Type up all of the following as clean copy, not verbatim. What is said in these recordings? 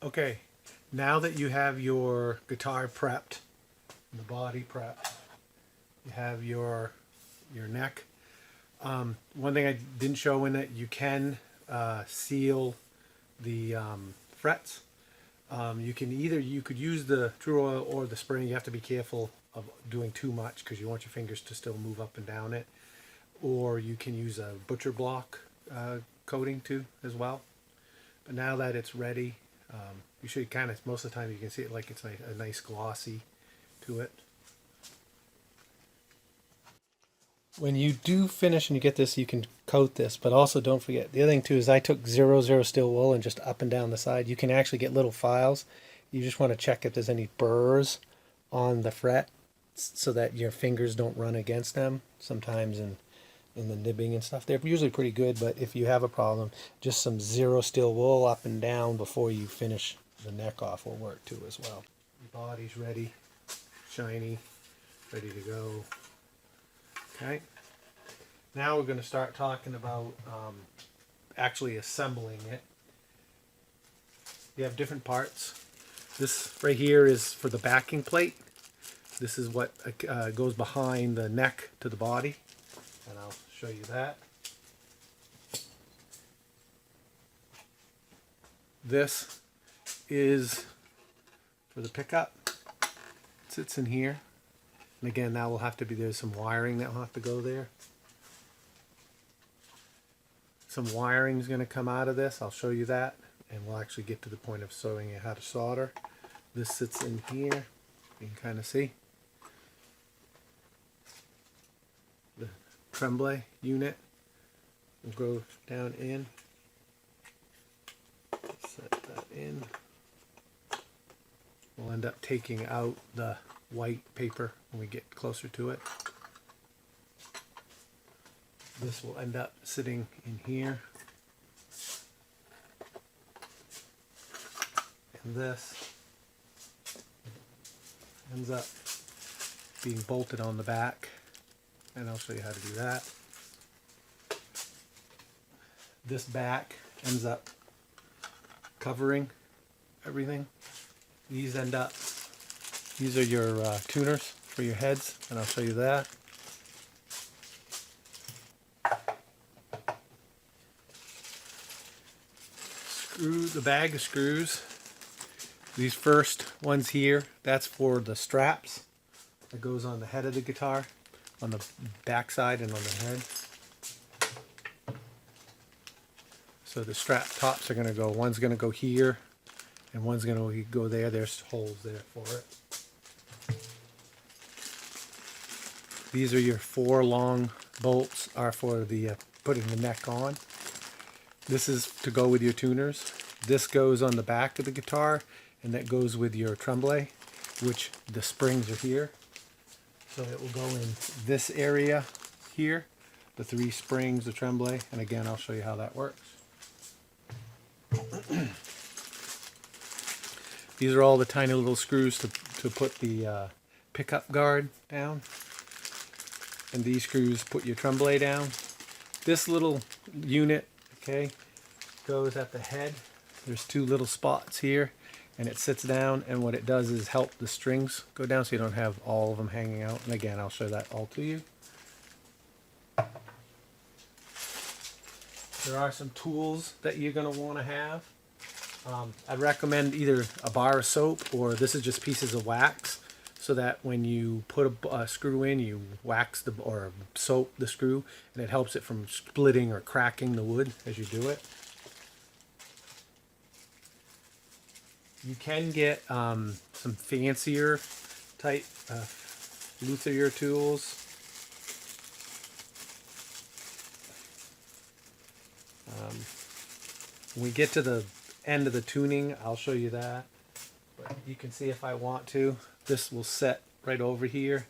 Okay, now that you have your guitar prepped, the body prepped, you have your neck. One thing I didn't show in it, you can seal the frets. You could use the True Oil or the spring. You have to be careful of doing too much because you want your fingers to still move up and down it. Or you can use a butcher block coating too as well. But now that it's ready, you should kind of, most of the time you can see it like it's a nice glossy to it. When you do finish and you get this, you can coat this, but also don't forget, the other thing too is I took 00 steel wool and just up and down the side. You can actually get little files. You just want to check if there's any burrs on the fret so that your fingers don't run against them. Sometimes in the nibbing and stuff, they're usually pretty good, but if you have a problem, just some 00 steel wool up and down before you finish the neck off will work too as well. Your body's ready, shiny, ready to go. Okay. Now we're going to start talking about actually assembling it. You have different parts. This right here is for the backing plate. This is what goes behind the neck to the body, and I'll show you that. This is for the pickup. It sits in here. And again, that will have to be, there's some wiring that will have to go there. Some wiring is going to come out of this. I'll show you that. And we'll actually get to the point of showing you how to solder. This sits in here. You can kind of see. The tremblay unit will go down in. Set that in. We'll end up taking out the white paper when we get closer to it. This will end up sitting in here. And this ends up being bolted on the back. And I'll show you how to do that. This back ends up covering everything. These are your tuners for your heads, and I'll show you that. The bag of screws. These first ones here, that's for the straps. That goes on the head of the guitar, on the back side and on the head. So the strap tops are going to go, one's going to go here, and one's going to go there. There's holes there for it. These are your 4 long bolts, are for the putting the neck on. This is to go with your tuners. This goes on the back of the guitar, and that goes with your tremblay, which the springs are here. So it will go in this area here, the 3 springs, the tremblay, and again I'll show you how that works. These are all the tiny little screws to put the pickup guard down. And these screws put your tremblay down. This little unit, okay, goes at the head. There's 2 little spots here, and it sits down, and what it does is help the strings go down so you don't have all of them hanging out. And again, I'll show that all to you. There are some tools that you're going to want to have. I'd recommend either a bar of soap, or this is just pieces of wax, so that when you put a screw in, you wax or soap the screw, and it helps it from splitting or cracking the wood as you do it. You can get some fancier type luthier tools. When we get to the end of the tuning, I'll show you that. But you can see if I want to, this will set right over here.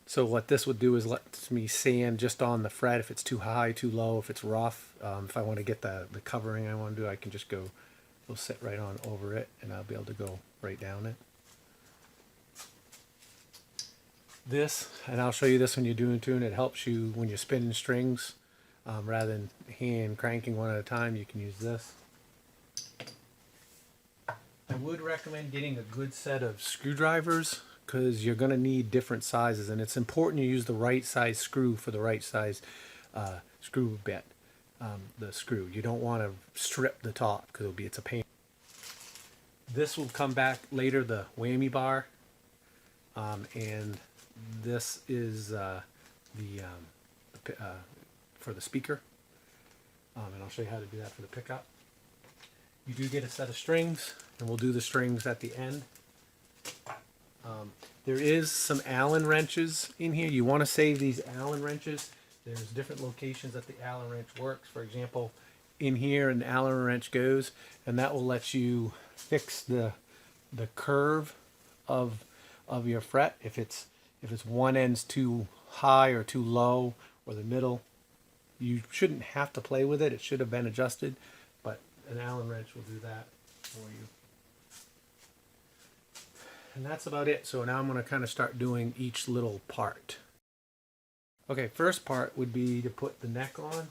So what this would do is let me sand just on the fret if it's too high, too low, if it's rough. If I want to get the covering I want to do, I can just go, it'll sit right on over it, and I'll be able to go right down it. This, and I'll show you this when you're doing tune, it helps you when you're spinning strings. Rather than hand cranking one at a time, you can use this. I would recommend getting a good set of screwdrivers because you're going to need different sizes, and it's important you use the right size screw for the right size screw bit. The screw. You don't want to strip the top because it's a pain. This will come back later, the whammy bar, and this is for the speaker, and I'll show you how to do that for the pickup. You do get a set of strings, and we'll do the strings at the end. There is some Allen wrenches in here. You want to save these Allen wrenches. There's different locations that the Allen wrench works. For example, in here an Allen wrench goes, and that will let you fix the curve of your fret. If it's one end's too high or too low, or the middle, you shouldn't have to play with it. It should have been adjusted, but an Allen wrench will do that for you. And that's about it. So now I'm going to kind of start doing each little part. Okay, first part would be to put the neck on.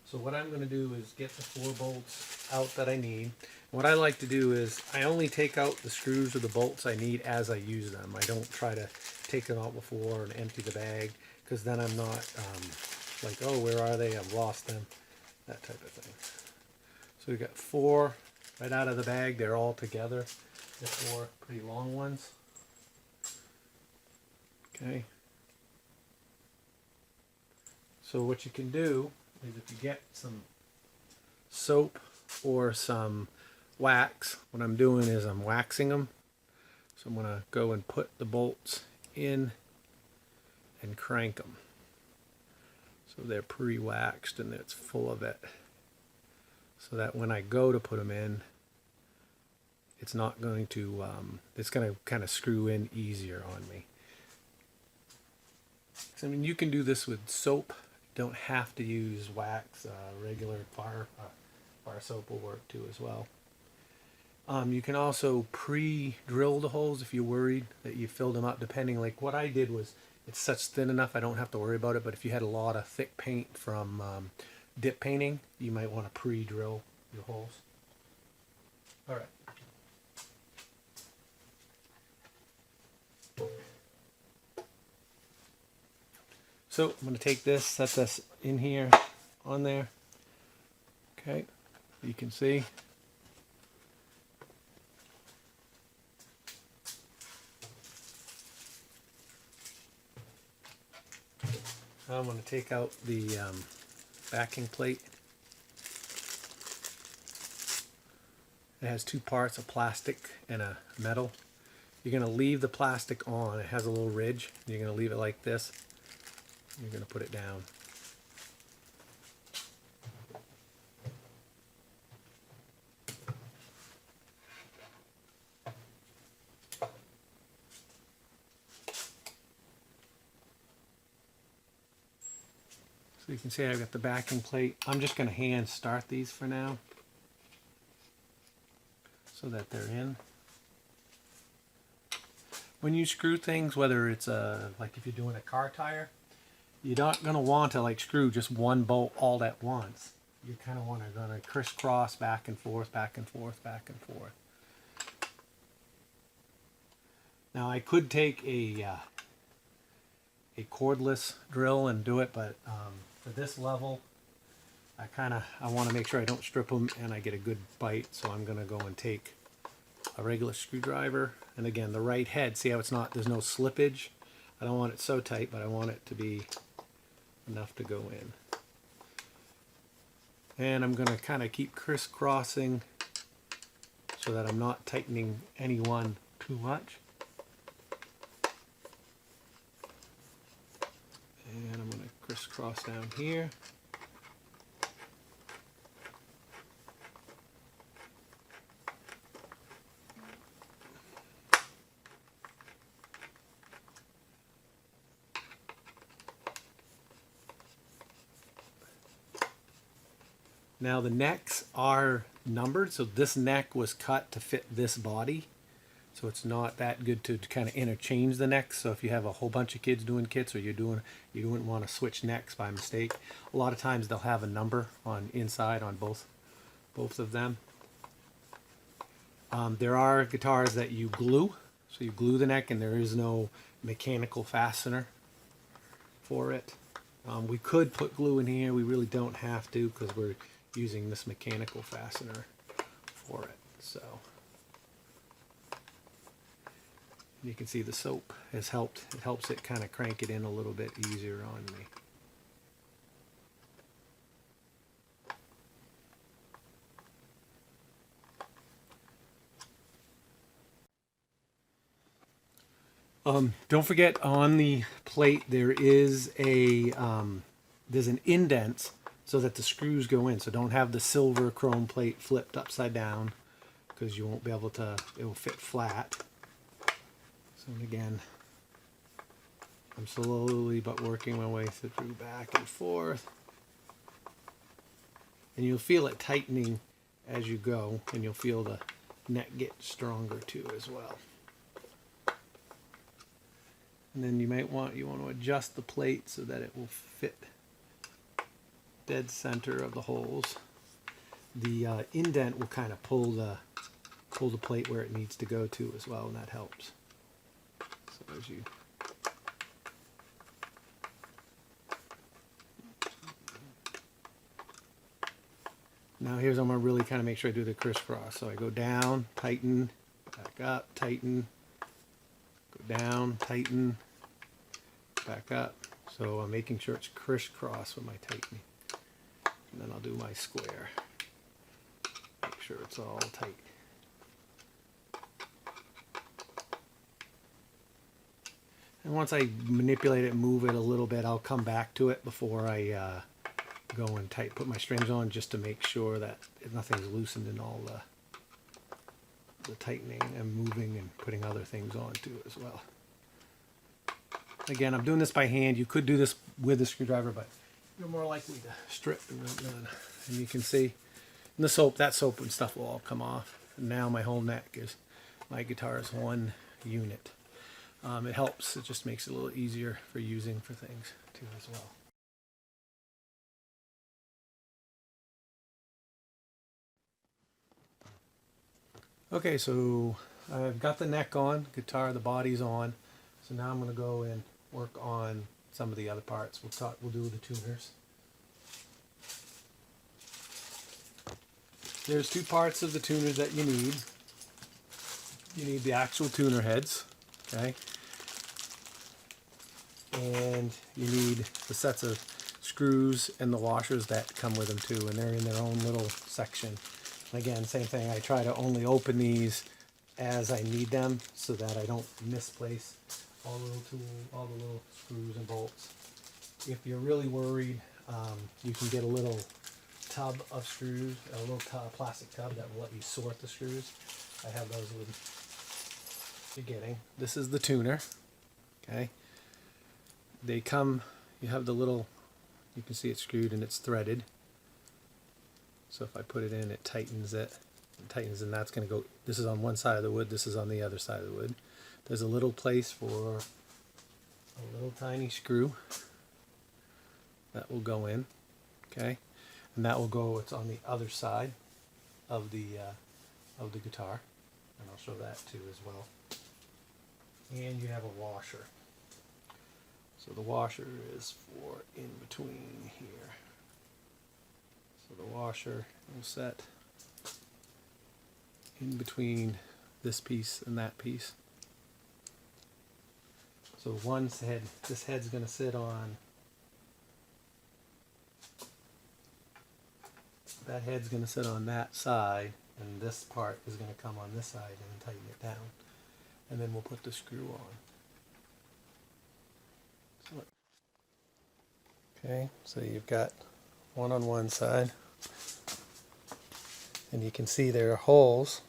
So what I'm going to do is get the 4 bolts out that I need. What I like to do is I only take out the screws or the bolts I need as I use them. I don't try to take them out before and empty the bag, because then I'm not like, oh, where are they? I've lost them. That type of thing. So we've got 4 right out of the bag. They're all together. The 4 pretty long ones. Okay. So what you can do is, if you get some soap or some wax, what I'm doing is I'm waxing them. So I'm going to go and put the bolts in and crank them. So they're pre-waxed and it's full of it. So that when I go to put them in, it's not going to, it's going to kind of screw in easier on me. So, I mean, you can do this with soap. Don't have to use wax. Regular bar soap will work too as well. You can also pre-drill the holes if you're worried that you filled them up, depending. Like what I did was, it's such thin enough I don't have to worry about it, but if you had a lot of thick paint from dip painting, you might want to pre-drill your holes. All right. So I'm going to take this, set this in here, on there. Okay, you can see. Now I'm going to take out the backing plate. It has 2 parts, a plastic and a metal. You're going to leave the plastic on. It has a little ridge. You're going to leave it like this. You're going to put it down. So you can see I've got the backing plate. I'm just going to hand start these for now so that they're in. When you screw things, whether it's like if you're doing a car tire, you're not going to want to like screw just one bolt all at once. You kind of want to crisscross back and forth, back and forth, back and forth. Now I could take a cordless drill and do it, but for this level, I want to make sure I don't strip them and I get a good bite. So I'm going to go and take a regular screwdriver, and again the right head. See how it's not? There's no slippage. I don't want it so tight, but I want it to be enough to go in. And I'm going to kind of keep crisscrossing so that I'm not tightening any one too much. And I'm going to crisscross down here. Now the necks are numbered, so this neck was cut to fit this body. So it's not that good to kind of interchange the necks. So if you have a whole bunch of kids doing kits, or you wouldn't want to switch necks by mistake. A lot of times they'll have a number on inside on both of them. There are guitars that you glue, so you glue the neck and there is no mechanical fastener for it. We could put glue in here, we really don't have to because we're using this mechanical fastener for it. So you can see the soap has helped. It helps it kind of crank it in a little bit easier on me. Don't forget on the plate there is a there's an indent so that the screws go in. So don't have the silver chrome plate flipped upside down because you won't be able to. It will fit flat. So again, I'm slowly but working my way through back and forth, and you'll feel it tightening as you go, and you'll feel the neck get stronger too as well. And then you want to adjust the plate so that it will fit dead center of the holes. The indent will kind of pull the plate where it needs to go to as well, and that helps. So as you now here's I'm gonna really kind of make sure I do the crisscross. So I go down, tighten, back up, tighten, go down, tighten, back up. So I'm making sure it's crisscross with my tightening. And then I'll do my square. Make sure it's all tight. And once I manipulate it, move it a little bit, I'll come back to it before I go and put my strings on, just to make sure that nothing's loosened in all the tightening and moving and putting other things on too as well. Again, I'm doing this by hand. You could do this with a screwdriver, but you're more likely to strip and you can see in the soap, that soap and stuff will all come off. And now my whole neck is, my guitar is one unit. It helps. It just makes it a little easier for using for things too as well. Okay, so I've got the neck on, guitar, the body's on. So now I'm going to go and work on some of the other parts. We'll do the tuners. There's two parts of the tuners that you need. You need the actual tuner heads, okay? And you need the sets of screws and the washers that come with them too, and they're in their own little section. Again, same thing, I try to only open these as I need them so that I don't misplace all the little screws and bolts. If you're really worried, you can get a little tub of screws, a little plastic tub that will let you sort the screws. I have those with beginning. This is the tuner, okay? They come, you have the little, you can see it's screwed and it's threaded. So if I put it in, it tightens it. It tightens, and that's going to go, this is on one side of the wood, this is on the other side of the wood. There's a little place for a little tiny screw that will go in, okay? And that will go, it's on the other side of the guitar. And I'll show that too as well. And you have a washer. So the washer is for in between here. So the washer will set in between this piece and that piece. So this head's going to sit on, that head's going to sit on that side, and this part is going to come on this side and tighten it down. And then we'll put the screw on. Okay, so you've got one on one side, and you can see there are holes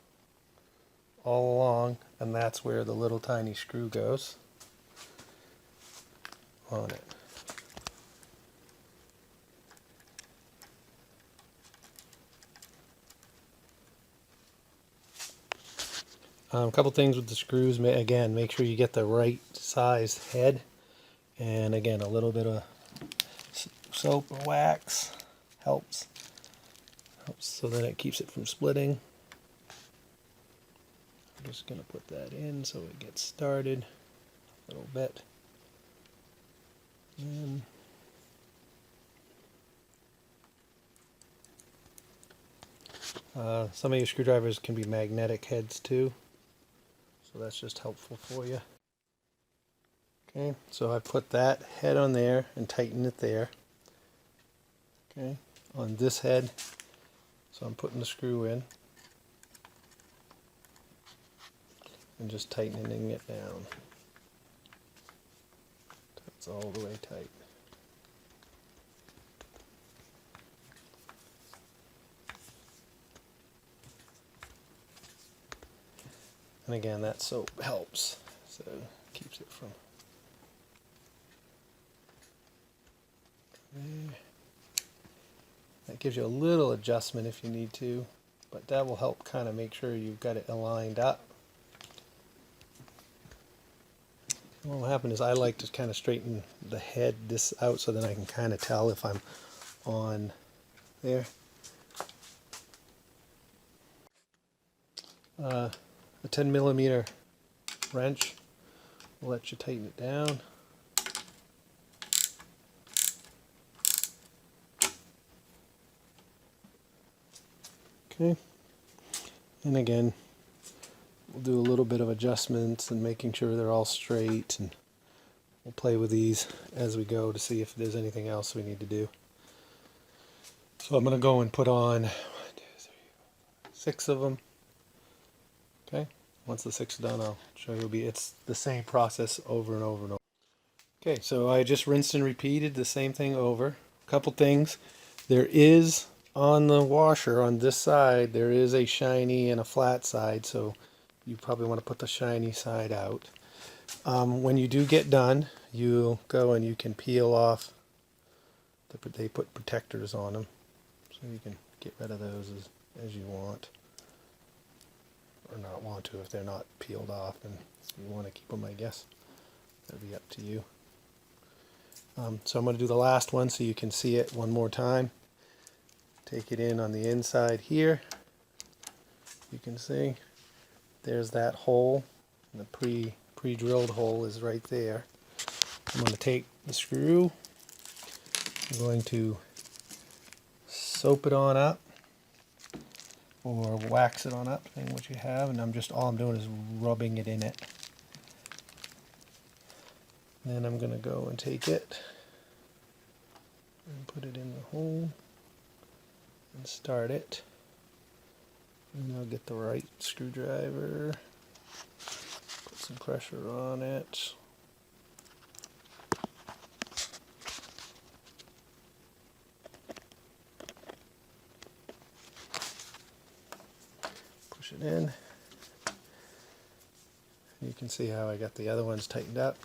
all along, and that's where the little tiny screw goes on it. A couple things with the screws. Again, make sure you get the right sized head, and again, a little bit of soap or wax helps so that it keeps it from splitting. just going to put that in so it gets started a little bit. And some of your screwdrivers can be magnetic heads too, so that's just helpful for you. Okay, so I put that head on there and tighten it there. Okay, on this head, so I'm putting the screw in and just tightening it down. It's all the way tight. And again, that soap helps, so keeps it from there. That gives you a little adjustment if you need to, but that will help kind of make sure you've got it aligned up. What will happen is I like to kind of straighten the head this out so then I can kind of tell if I'm on there. A 10mm wrench will let you tighten it down. Okay, and again, we'll do a little bit of adjustments and making sure they're all straight, and we'll play with these as we go to see if there's anything else we need to do. So I'm going to go and put on 1, 2, 3, 4, 5, 6 of them. Okay, once the 6 are done, I'll show you. It's the same process over and over and over. Okay, so I just rinsed and repeated the same thing over. A couple things. There is on the washer on this side, there is a shiny and a flat side, so you probably want to put the shiny side out. When you do get done, you'll go and you can peel off. They put protectors on them, so you can get rid of those as you want. Or not want to if they're not peeled off, and you want to keep them, I guess. That'll be up to you. So I'm going to do the last one so you can see it one more time. Take it in on the inside here. You can see there's that hole. And the pre-drilled hole is right there. I'm going to take the screw. I'm going to soap it on up or wax it on up, depending what you have, and all I'm doing is rubbing it in it. Then I'm going to go and take it and put it in the hole and start it. And I'll get the right screwdriver, put some pressure on it. Push it in. You can see how I got the other ones tightened up.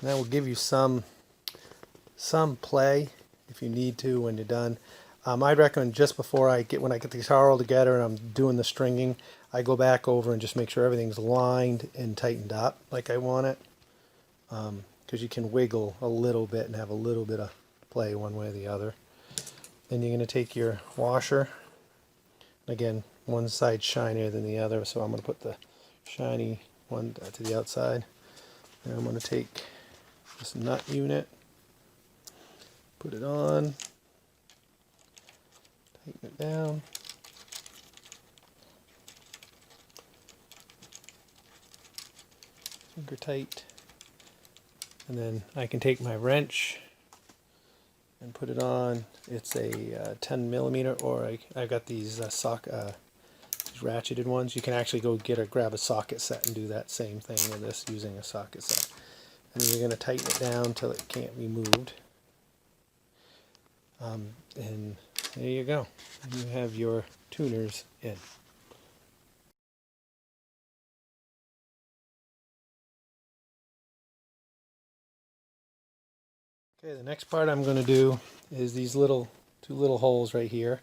And that will give you some play if you need to when you're done. I'd recommend just before when I get the guitar all together and I'm doing the stringing, I go back over and just make sure everything's lined and tightened up like I want it. Because you can wiggle a little bit and have a little bit of play one way or the other. Then you're going to take your washer. Again, one side shinier than the other, so I'm going to put the shiny one to the outside. And I'm going to take this nut unit, put it on, tighten it down. Finger tight. And then I can take my wrench and put it on. It's a 10mm, or I got these ratcheted ones. You can actually go grab a socket set and do that same thing with this using a socket set. And then you're going to tighten it down until it can't be moved. And there you go. You have your tuners in. Okay, the next part I'm going to do is these two little holes right here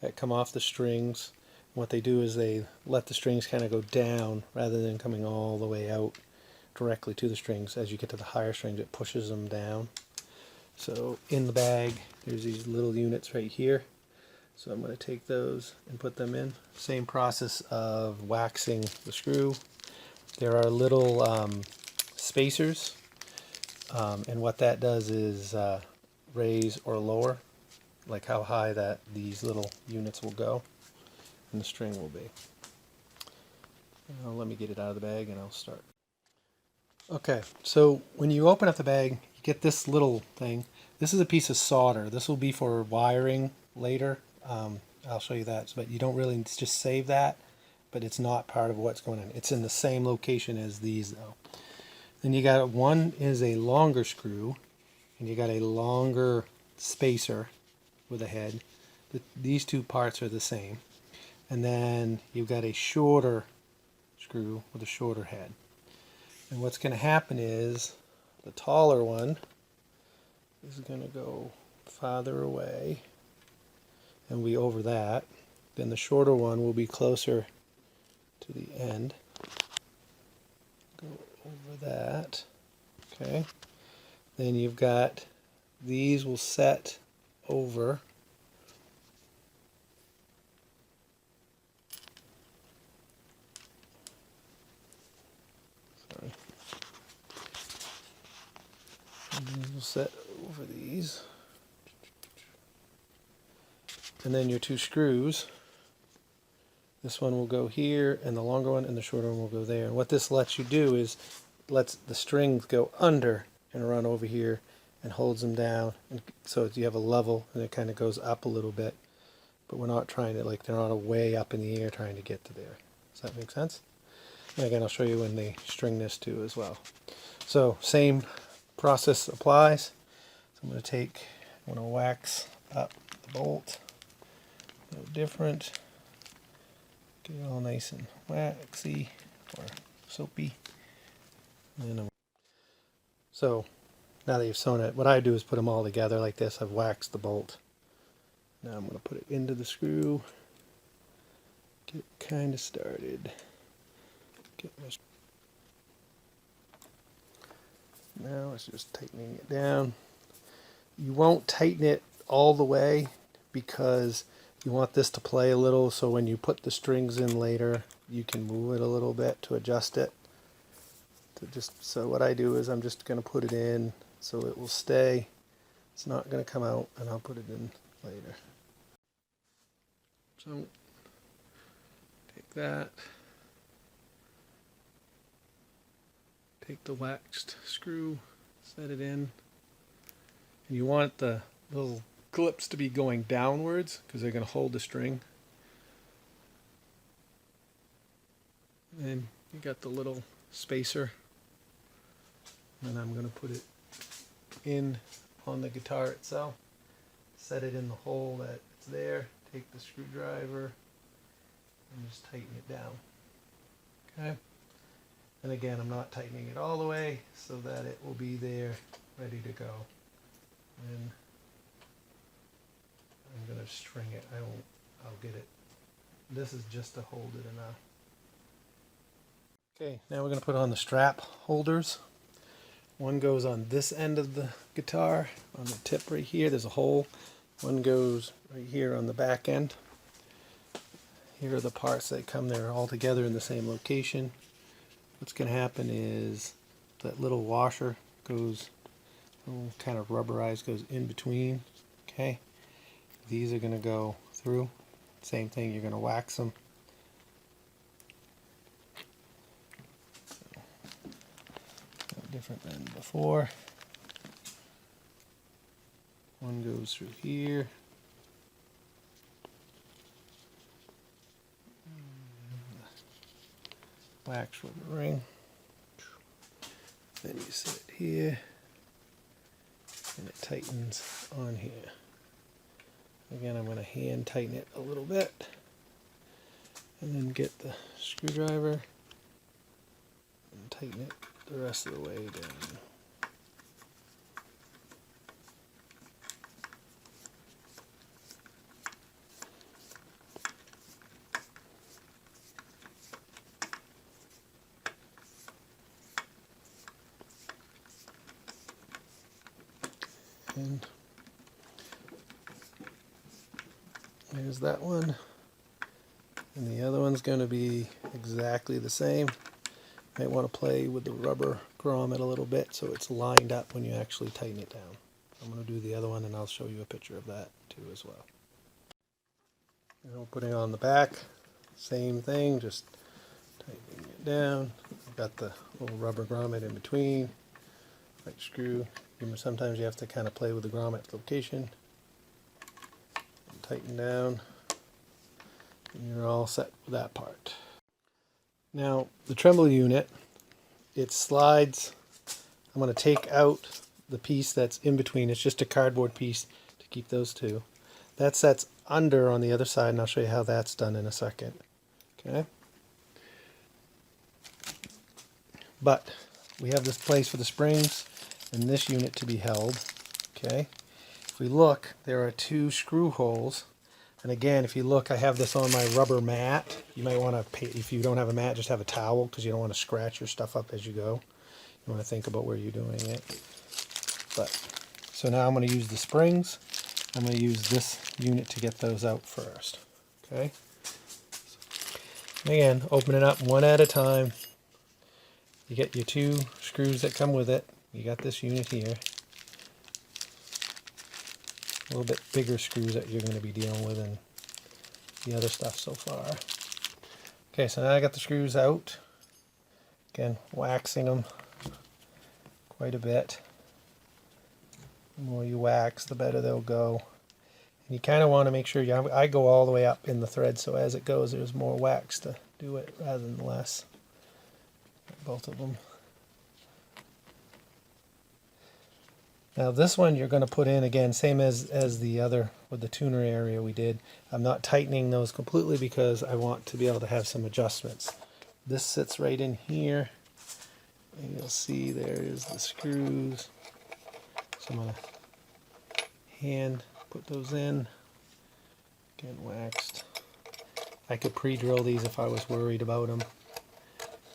that come off the strings. What they do is they let the strings kind of go down rather than coming all the way out directly to the strings. As you get to the higher strings, it pushes them down. So in the bag, there's these little units right here. So I'm going to take those and put them in. Same process of waxing the screw. There are little spacers, and what that does is raise or lower, like how high that these little units will go and the string will be. Now let me get it out of the bag and I'll start. Okay, so when you open up the bag, you get this little thing. This is a piece of solder. This will be for wiring later. I'll show you that, but you don't really just save that, but it's not part of what's going on. It's in the same location as these though. Then you got one is a longer screw, and you got a longer spacer with a head. These two parts are the same. And then you've got a shorter screw with a shorter head. And what's going to happen is the taller one is going to go farther away and be over that. Then the shorter one will be closer to the end. Go over that. Okay. Then you've got these will set over. Sorry. And these will set over these. And then your two screws, this one will go here, and the longer one and the shorter one will go there. And what this lets you do is lets the strings go under and run over here and holds them down, and so you have a level and it kind of goes up a little bit, but we're not trying to, like, they're not way up in the air trying to get to there. Does that make sense? And again, I'll show you when they string this too as well. So same process applies. So I'm going to wax up the bolt. No different. Get it all nice and waxy or soapy. And then so now that you've sewn it, what I do is put them all together like this. I've waxed the bolt. Now I'm going to put it into the screw. Get it kind of started. Now it's just tightening it down. You won't tighten it all the way because you want this to play a little, so when you put the strings in later, you can move it a little bit to adjust it. So what I do is I'm just going to put it in so it will stay. It's not going to come out, and I'll put it in later. So take that. Take the waxed screw, set it in. And you want the little clips to be going downwards because they're going to hold the string. And then you got the little spacer. And I'm going to put it in on the guitar itself. Set it in the hole that it's there. Take the screwdriver and just tighten it down. Okay. And again, I'm not tightening it all the way so that it will be there ready to go. And I'm going to string it. I'll get it. This is just to hold it enough. Okay, now we're going to put on the strap holders. One goes on this end of the guitar, on the tip right here. There's a hole. One goes right here on the back end. Here are the parts that come there all together in the same location. What's going to happen is that little washer goes, kind of rubberized, goes in between. Okay, these are going to go through. Same thing, you're going to wax them. Different than before. One goes through here. Wax rubber ring. Then you set it here, and it tightens on here. Again, I'm going to hand tighten it a little bit, and then get the screwdriver and tighten it the rest of the way down. And There's that one. And the other one's going to be exactly the same. Might want to play with the rubber grommet a little bit so it's lined up when you actually tighten it down. I'm going to do the other one and I'll show you a picture of that too as well. Putting it on the back, same thing, just tightening it down. Got the little rubber grommet in between, right screw. Sometimes you have to kind of play with the grommet location. And tighten down, and you're all set with that part. Now the tremble unit, it slides. I'm going to take out the piece that's in between. It's just a cardboard piece to keep those two. That sets under on the other side, and I'll show you how that's done in a second. Okay. But we have this place for the springs and this unit to be held. Okay. If we look, there are 2 screw holes. And again, if you look, I have this on my rubber mat. You might want to, if you don't have a mat, just have a towel because you don't want to scratch your stuff up as you go. You want to think about where you're doing it. But so now I'm going to use the springs. I'm going to use this unit to get those out first. Okay. Again, open it up one at a time. You get your 2 screws that come with it. You got this unit here. A little bit bigger screws that you're going to be dealing with than the other stuff so far. Okay, so now I got the screws out. Again, waxing them quite a bit. The more you wax, the better they'll go. And you kind of want to make sure, I go all the way up in the thread, so as it goes, there's more wax to do it rather than less. Both of them. Now this one you're going to put in again, same as the other with the tuner area we did. I'm not tightening those completely because I want to be able to have some adjustments. This sits right in here, and you'll see there's the screws. So I'm going to hand put those in. Again, waxed. I could pre-drill these if I was worried about them.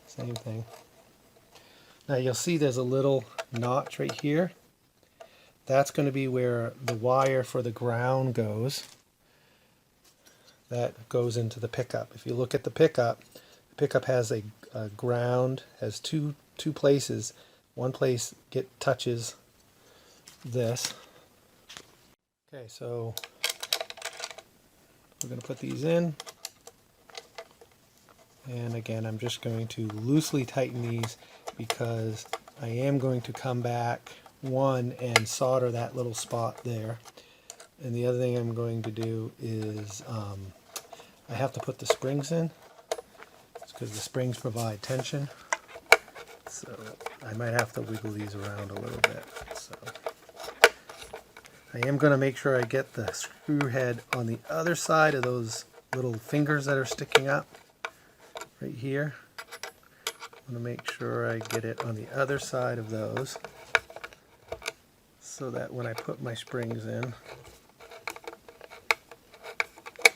Same thing. Now you'll see there's a little notch right here. That's going to be where the wire for the ground goes. That goes into the pickup. If you look at the pickup has a ground, has two places. One place touches this. Okay, so we're going to put these in. And again, I'm just going to loosely tighten these because I am going to come back and solder that little spot there. And the other thing I'm going to do is I have to put the springs in. It's because the springs provide tension. So I might have to wiggle these around a little bit. So I am going to make sure I get the screw head on the other side of those little fingers that are sticking up. Right here. I'm going to make sure I get it on the other side of those so that when I put my springs in,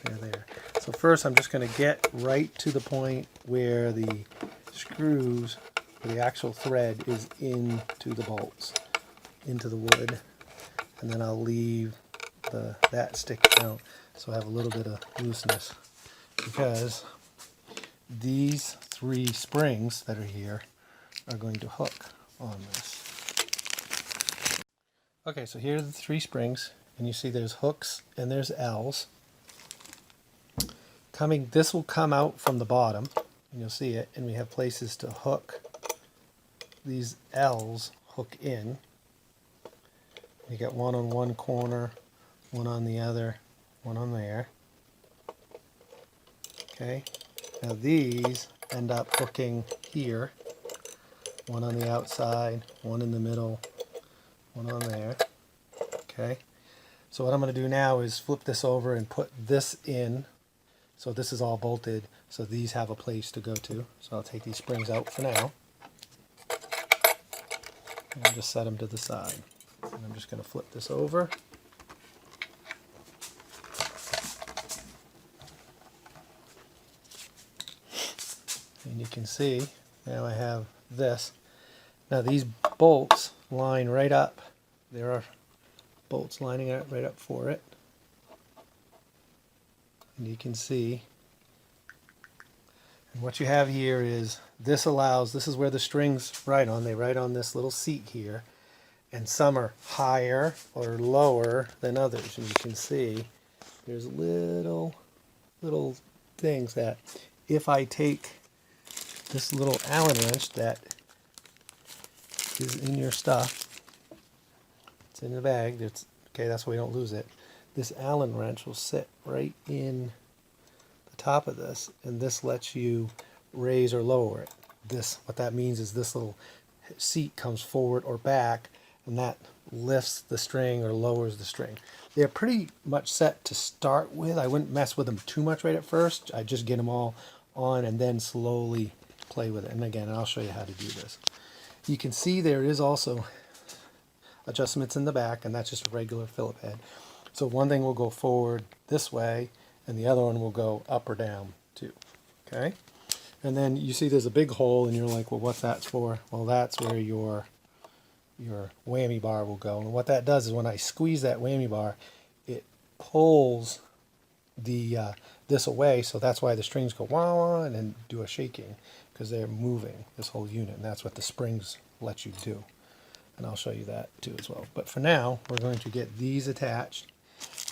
they're there. So first I'm just going to get right to the point where the screws, the actual thread is into the bolts, into the wood, and then I'll leave that sticking out so I have a little bit of looseness, because these 3 springs that are here are going to hook on this. Okay, so here are the 3 springs, and you see there's hooks and there's L's. This will come out from the bottom, and you'll see it, and we have places to hook. These L's hook in. You got one on one corner, one on the other, one on there. Okay. Now these end up hooking here, one on the outside, one in the middle, one on there. Okay, so what I'm going to do now is flip this over and put this in. So this is all bolted, so these have a place to go to. So I'll take these springs out for now. And I'll just set them to the side. And I'm just going to flip this over. And you can see, now I have this. Now these bolts line right up. There are bolts lining right up for it. and you can see. And what you have here is this is where the strings ride on. They ride on this little seat here. And some are higher or lower than others. And you can see there's little things that if I take this little Allen wrench that is in your stuff, it's in the bag, okay, that's why we don't lose it. This Allen wrench will sit right in the top of this, and this lets you raise or lower it. What that means is this little seat comes forward or back, and that lifts the string or lowers the string. They're pretty much set to start with. I wouldn't mess with them too much right at first. I just get them all on and then slowly play with it. And again, I'll show you how to do this. You can see there is also adjustments in the back, and that's just a regular Phillip head. So one thing will go forward this way, and the other one will go up or down too. Okay? And then you see there's a big hole, and you're like, well, what's that for? Well, that's where your whammy bar will go. And what that does is when I squeeze that whammy bar, it pulls this away, so that's why the strings go wah wah and then do a shaking, because they're moving this whole unit, and that's what the springs let you do. And I'll show you that too as well. But for now, we're going to get these attached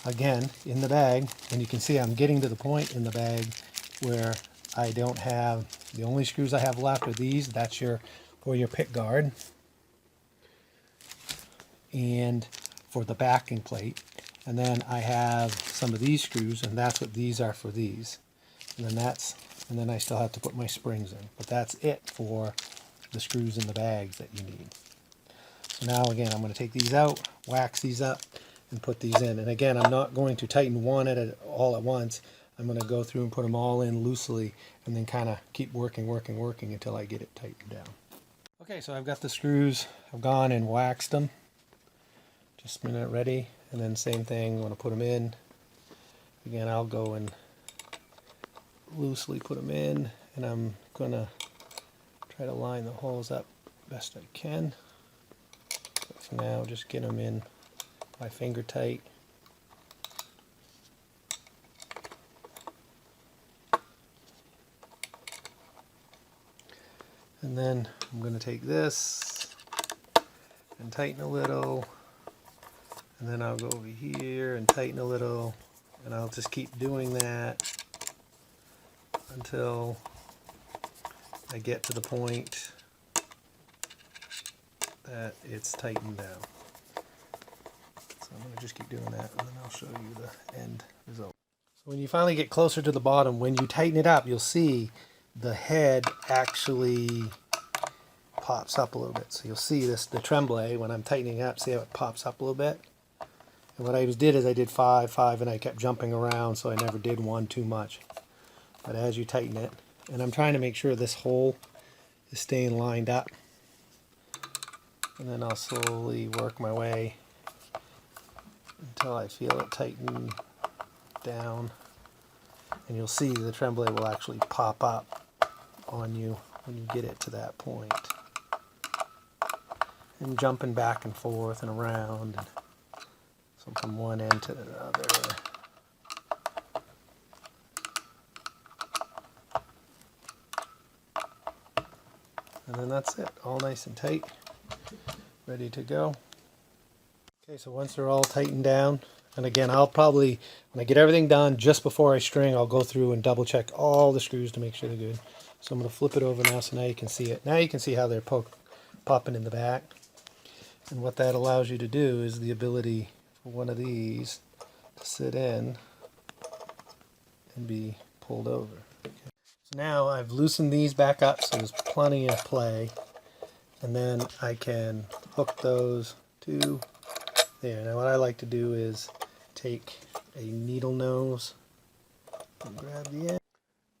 again in the bag, and you can see I'm getting to the point in the bag where I don't have, the only screws I have left are these. That's for your pick guard and for the backing plate. And then I have some of these screws, and that's what these are for these. And then I still have to put my springs in. But that's it for the screws in the bags that you need. So now again, I'm going to take these out, wax these up, and put these in. And again, I'm not going to tighten one all at once. I'm going to go through and put them all in loosely, and then kind of keep working until I get it tightened down. Okay, so I've got the screws. I've gone and waxed them. Just a minute ready, and then same thing, I'm going to put them in. Again, I'll go and loosely put them in, and I'm going to try to line the holes up best I can. But for now, just get them in my finger tight. And then I'm going to take this and tighten a little. And then I'll go over here and tighten a little, and I'll just keep doing that until I get to the point that it's tightened down. So I'm going to just keep doing that, and then I'll show you the end result. So when you finally get closer to the bottom, when you tighten it up, you'll see the head actually pops up a little bit. So you'll see the tremblay when I'm tightening it up, see how it pops up a little bit? And what I did is I did 5, 5, and I kept jumping around, so I never did one too much. But as you tighten it, and I'm trying to make sure this hole is staying lined up, and then I'll slowly work my way until I feel it tighten down. And you'll see the tremblay will actually pop up on you when you get it to that point. And jumping back and forth and around. So from one end to the other. And then that's it, all nice and tight, ready to go. Okay, so once they're all tightened down, and again, I'll probably, when I get everything done, just before I string, I'll go through and double check all the screws to make sure they're good. So I'm going to flip it over now, so now you can see it. Now you can see how they're popping in the back. And what that allows you to do is the ability for one of these to sit in and be pulled over. Okay. So now I've loosened these back up, so there's plenty of play. And then I can hook those to there. Now what I like to do is take a needle nose and grab the end.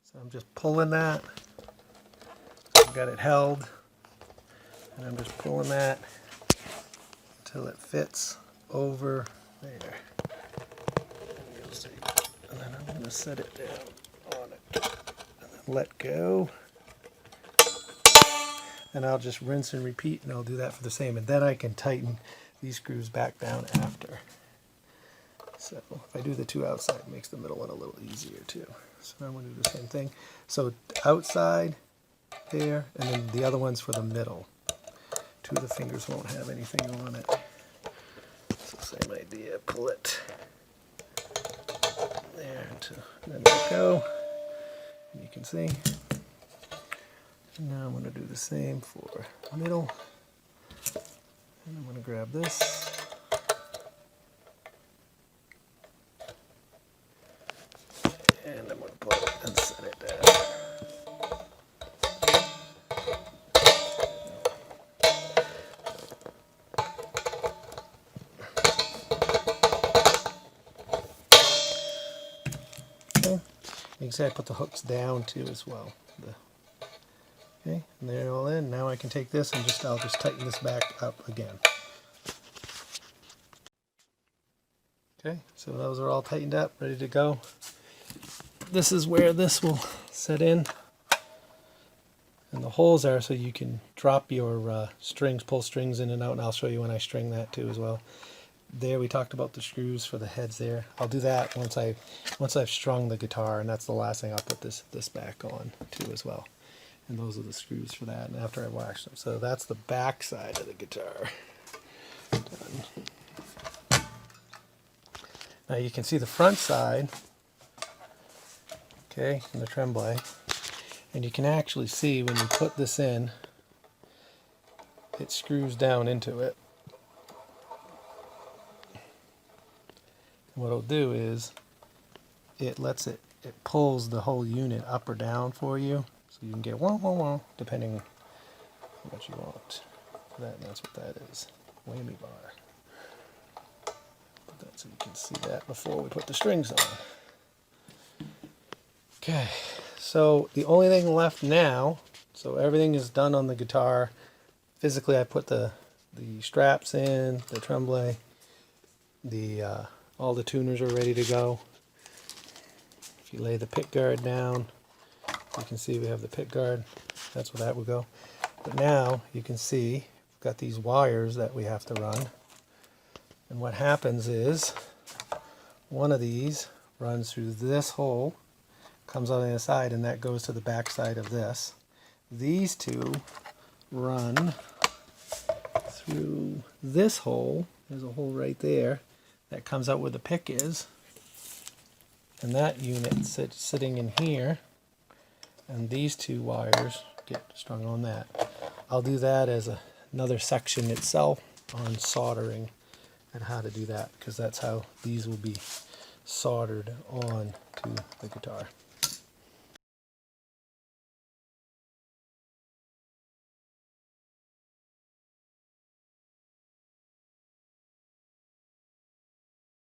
So I'm just pulling that. I've got it held. And I'm just pulling that until it fits over there. And then I'm going to set it down on it. And then let go. And I'll just rinse and repeat, and I'll do that for the same. And then I can tighten these screws back down after. So if I do the two outside, it makes the middle one a little easier too. So I'm going to do the same thing. So outside there, and then the other one's for the middle. Two of the fingers won't have anything on it. So same idea, pull it there to then let go. And you can see. And now I'm going to do the same for the middle. And I'm going to grab this. And I'm going to pull it and set it down. Okay. You can see I put the hooks down too as well. Okay, and they're all in. Now I can take this and I'll just tighten this back up again. Okay, so those are all tightened up, ready to go. This is where this will set in. And the holes are so you can drop your strings, pull strings in and out, and I'll show you when I string that too as well. There we talked about the screws for the heads there. I'll do that once I've strung the guitar, and that's the last thing I'll put this back on too as well. And those are the screws for that, and after I wash them. So that's the back side of the guitar. Done. Now you can see the front side, okay, in the tremblay. And you can actually see when you put this in, it screws down into it. And what it'll do is, it pulls the whole unit up or down for you. So you can get wah, wah, wah, depending on what you want. That's what that is. Whammy bar. Put that so you can see that before we put the strings on. Okay, so the only thing left now, so everything is done on the guitar. Physically I put the straps in, the tremblay, all the tuners are ready to go. If you lay the pick guard down, you can see we have the pick guard. That's where that would go. But now you can see we've got these wires that we have to run. And what happens is one of these runs through this hole, comes on the other side, and that goes to the back side of this. These two run through this hole. There's a hole right there that comes out where the pick is. And that unit sitting in here. And these two wires get strung on that. I'll do that as another section itself on soldering and how to do that, because that's how these will be soldered on to the guitar.